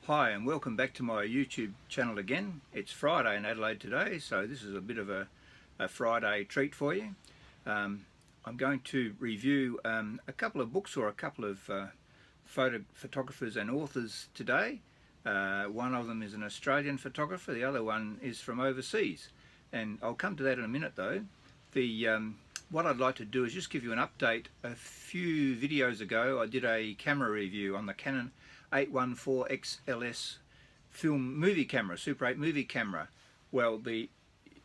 Hi and welcome back to my YouTube channel again. It's Friday in Adelaide today, so this is a bit of a Friday treat for you. I'm going to review a couple of books or a couple of photographers and authors today. One of them is an Australian photographer, the other one is from overseas. And I'll come to that in a minute though. What I'd like to do is just give you an update. A few videos ago I did a camera review on the Canon 814 XLS movie camera, Super 8 movie camera. Well, the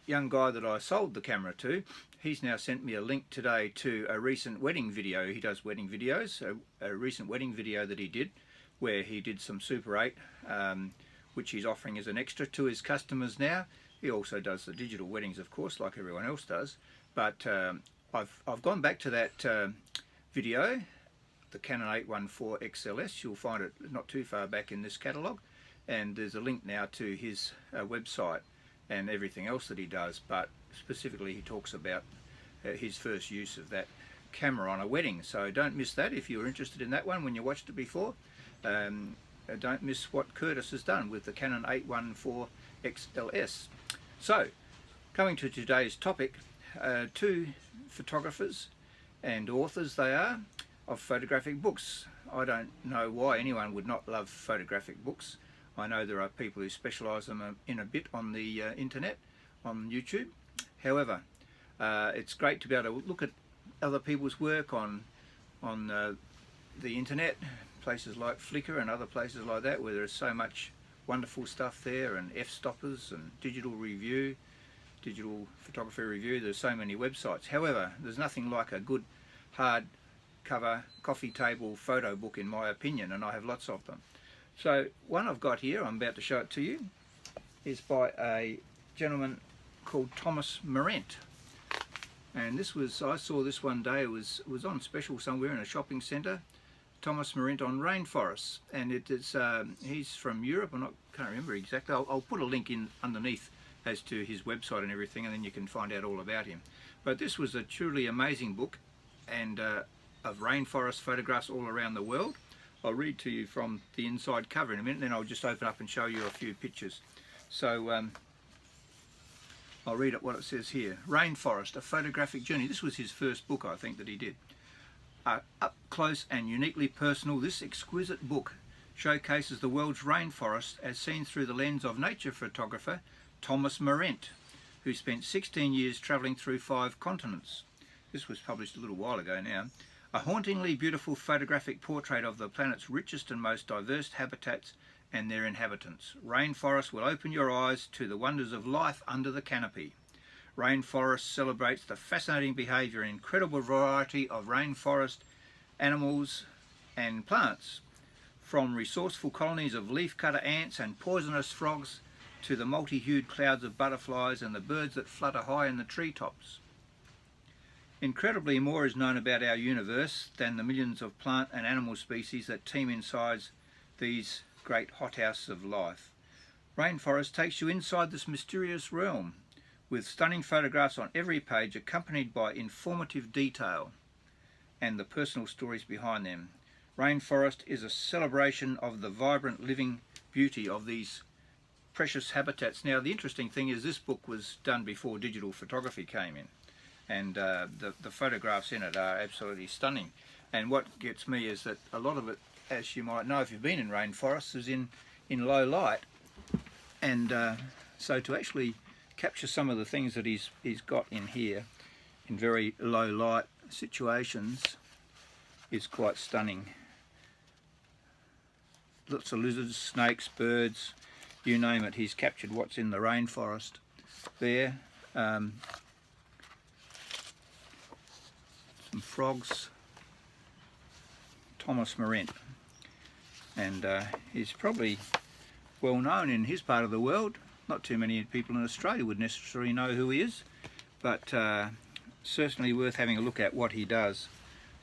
young guy that I sold the camera to, he's now sent me a link today to a recent wedding video. He does wedding videos, a recent wedding video that he did where he did some Super 8 which he's offering as an extra to his customers now. He also does the digital weddings, of course, like everyone else does, but I've gone back to that video, the Canon 814 XLS. You'll find it not too far back in this catalogue, and there's a link now to his website and everything else that he does, but specifically he talks about his first use of that camera on a wedding. So don't miss that if you're interested in that one when you watched it before. Don't miss what Curtis has done with the Canon 814 XLS. So coming to today's topic, two photographers and authors they are of photographic books. I don't know why anyone would not love photographic books. I know there are people who specialise in a bit on the internet, on YouTube. However, it's great to be able to look at other people's work on the internet, places like Flickr and other places like that, where there's so much wonderful stuff there, and f-stoppers and digital photography review. There's so many websites. However, there's nothing like a good hard cover coffee table photo book, in my opinion, and I have lots of them. So one I've got here, I'm about to show it to you, is by a gentleman called Thomas Marent. And this was, I saw this one day, it was on special somewhere in a shopping centre. Thomas Marent on rainforests, and he's from Europe. Can't remember exactly. I'll put a link in underneath as to his website and everything, and then you can find out all about him. But this was a truly amazing book, and of rainforest photographs all around the world. I'll read to you from the inside cover in a minute, and then I'll just open up and show you a few pictures. So I'll read what it says here. Rainforest, a photographic journey. This was his first book, I think, that he did. Up close and uniquely personal, this exquisite book showcases the world's rainforest as seen through the lens of nature photographer Thomas Marent, who spent 16 years travelling through 5 continents. This was published a little while ago now. A hauntingly beautiful photographic portrait of the planet's richest and most diverse habitats and their inhabitants. Rainforest will open your eyes to the wonders of life under the canopy. Rainforest celebrates the fascinating behaviour and incredible variety of rainforest animals and plants, from resourceful colonies of leafcutter ants and poisonous frogs to the multi-hued clouds of butterflies and the birds that flutter high in the treetops. Incredibly, more is known about our universe than the millions of plant and animal species that teem inside these great hothouses of life. Rainforest takes you inside this mysterious realm, with stunning photographs on every page accompanied by informative detail and the personal stories behind them. Rainforest is a celebration of the vibrant living beauty of these precious habitats. Now, the interesting thing is this book was done before digital photography came in, and the photographs in it are absolutely stunning. And what gets me is that a lot of it, as you might know if you've been in rainforests, is in low light, and so to actually capture some of the things that he's got in here in very low light situations is quite stunning. Lots of lizards, snakes, birds, you name it, he's captured what's in the rainforest there. Some frogs. Thomas Marent, and he's probably well known in his part of the world. Not too many people in Australia would necessarily know who he is, but certainly worth having a look at what he does.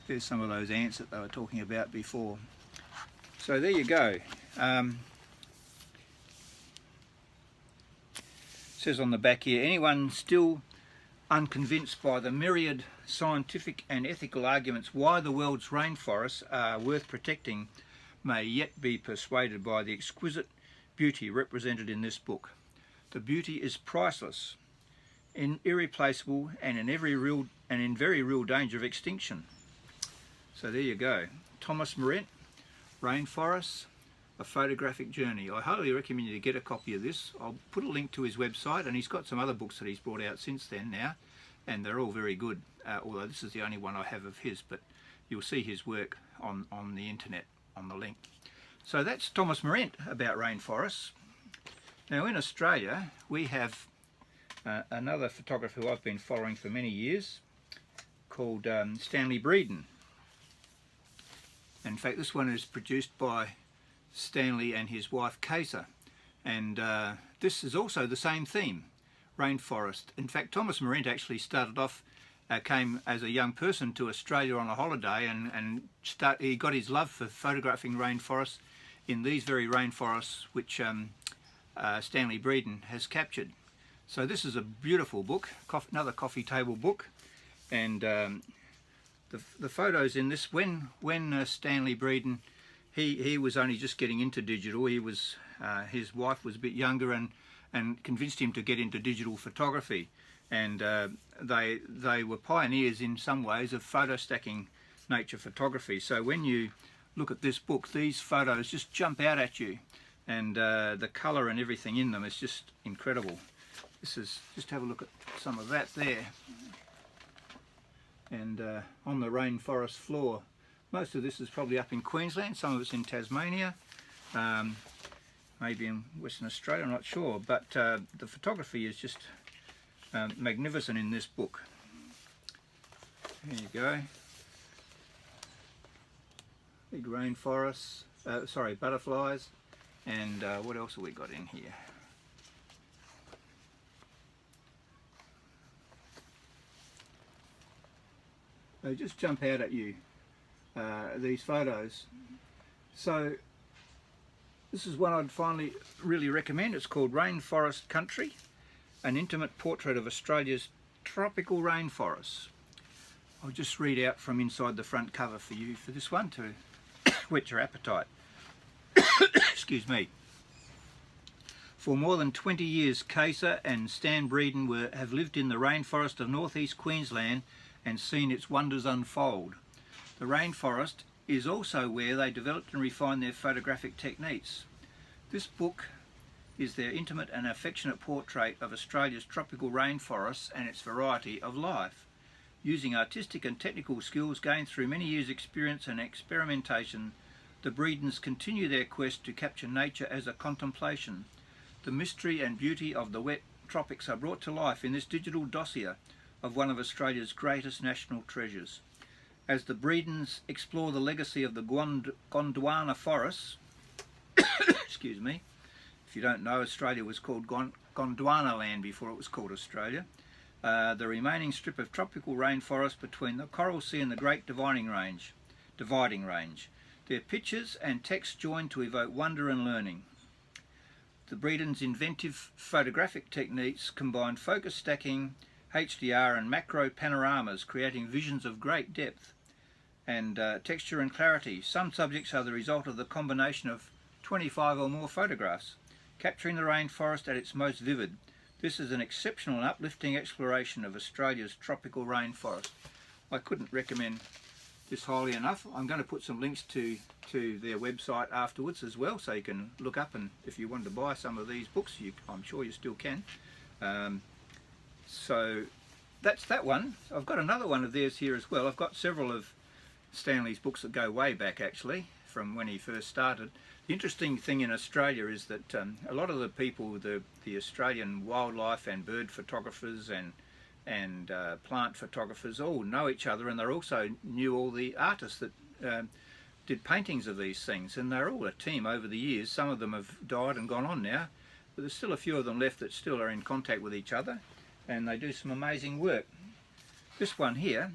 There's some of those ants that they were talking about before. So there you go. It says on the back here, anyone still unconvinced by the myriad scientific and ethical arguments why the world's rainforests are worth protecting may yet be persuaded by the exquisite beauty represented in this book. The beauty is priceless, irreplaceable, and in very real danger of extinction. So there you go. Thomas Marent, Rainforests, A Photographic Journey. I highly recommend you to get a copy of this. I'll put a link to his website, and he's got some other books that he's brought out since then now, and they're all very good, although this is the only one I have of his, but you'll see his work on the internet on the link. So that's Thomas Marent about rainforests. Now in Australia we have another photographer who I've been following for many years called Stanley Breeden. In fact, this one is produced by Stanley and his wife Kaisa, and this is also the same theme, rainforest. In fact, Thomas Marent actually started off, came as a young person to Australia on a holiday, and he got his love for photographing rainforests in these very rainforests which Stanley Breeden has captured. So this is a beautiful book, another coffee table book, and the photos in this, when Stanley Breeden, he was only just getting into digital. He was his wife was a bit younger and convinced him to get into digital photography, and they were pioneers in some ways of photo stacking nature photography. So when you look at this book, these photos just jump out at you, and the colour and everything in them is just incredible. This is, just have a look at some of that there, and on the rainforest floor. Most of this is probably up in Queensland, some of it's in Tasmania, maybe in Western Australia, I'm not sure, but the photography is just magnificent in this book. There you go. Big rainforests, sorry, butterflies, and what else have we got in here? They just jump out at you, these photos. So this is one I'd finally really recommend. It's called Rainforest Country, an intimate portrait of Australia's tropical rainforests. I'll just read out from inside the front cover for you for this one to whet your appetite. Excuse me. For more than 20 years, Kaisa and Stan Breeden have lived in the rainforest of northeast Queensland and seen its wonders unfold. The rainforest is also where they developed and refined their photographic techniques. This book is their intimate and affectionate portrait of Australia's tropical rainforests and its variety of life. Using artistic and technical skills gained through many years' experience and experimentation, the Breedens continue their quest to capture nature as a contemplation. The mystery and beauty of the wet tropics are brought to life in this digital dossier of one of Australia's greatest national treasures. As the Breedens explore the legacy of the Gondwana forests, excuse me, if you don't know, Australia was called Gondwana land before it was called Australia, the remaining strip of tropical rainforest between the Coral Sea and the Great Dividing Range. Their pictures and text join to evoke wonder and learning. The Breedens' inventive photographic techniques combine focus stacking, HDR and macro panoramas, creating visions of great depth and texture and clarity. Some subjects are the result of the combination of 25 or more photographs, capturing the rainforest at its most vivid. This is an exceptional and uplifting exploration of Australia's tropical rainforest. I couldn't recommend this highly enough. I'm going to put some links to their website afterwards as well, so you can look up, and if you want to buy some of these books, I'm sure you still can. So that's that one. I've got another one of theirs here as well. I've got several of Stanley's books that go way back, actually, from when he first started. The interesting thing in Australia is that a lot of the people, the Australian wildlife and bird photographers and plant photographers all know each other, and they also knew all the artists that did paintings of these things, and they're all a team over the years. Some of them have died and gone on now, but there's still a few of them left that still are in contact with each other, and they do some amazing work. This one here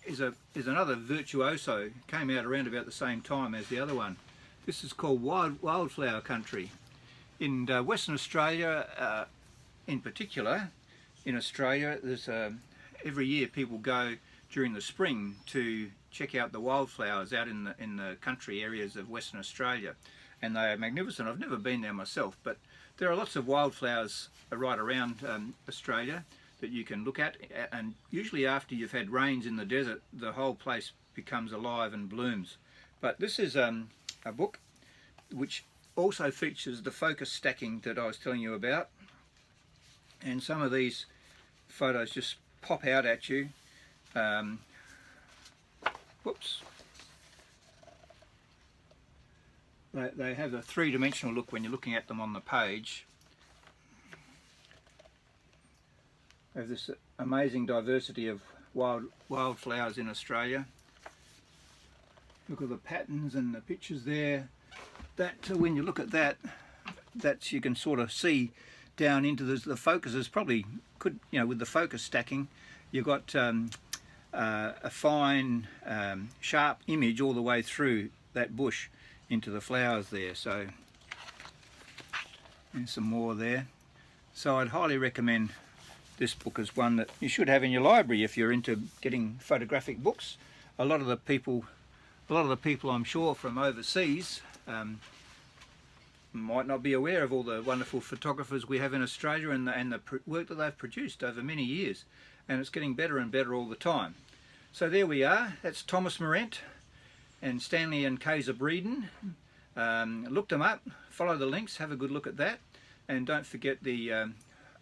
is another virtuoso, came out around about the same time as the other one. This is called Wildflower Country. In Western Australia, in particular, in Australia, there's every year people go during the spring to check out the wildflowers out in the country areas of Western Australia, and they are magnificent. I've never been there myself, but there are lots of wildflowers right around Australia that you can look at, and usually after you've had rains in the desert, the whole place becomes alive and blooms. But this is a book which also features the focus stacking that I was telling you about, and some of these photos just pop out at you. Whoops. They have a three-dimensional look when you're looking at them on the page. They have this amazing diversity of wildflowers in Australia. Look at the patterns and the pictures there. That when you look at that, you can sort of see down into the focus is probably could, you know, with the focus stacking, you've got a fine, sharp image all the way through that bush into the flowers there. So there's some more there. So I'd highly recommend this book as one that you should have in your library if you're into getting photographic books. A lot of the people I'm sure from overseas might not be aware of all the wonderful photographers we have in Australia and the work that they've produced over many years, and it's getting better and better all the time. So there we are. That's Thomas Marent and Stanley and Kaisa Breeden. Look them up, follow the links, have a good look at that, and don't forget the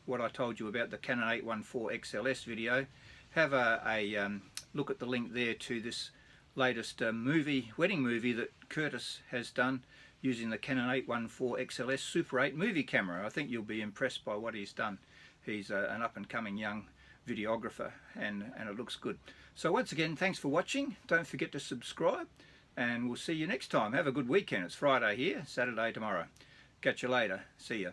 what I told you about the Canon 814 XLS video. Have a look at the link there to this latest wedding movie that Curtis has done using the Canon 814 XLS Super 8 movie camera. I think you'll be impressed by what he's done. He's an up-and-coming young videographer, and it looks good. So once again, thanks for watching. Don't forget to subscribe, and we'll see you next time. Have a good weekend. It's Friday here, Saturday tomorrow. Catch you later. See ya.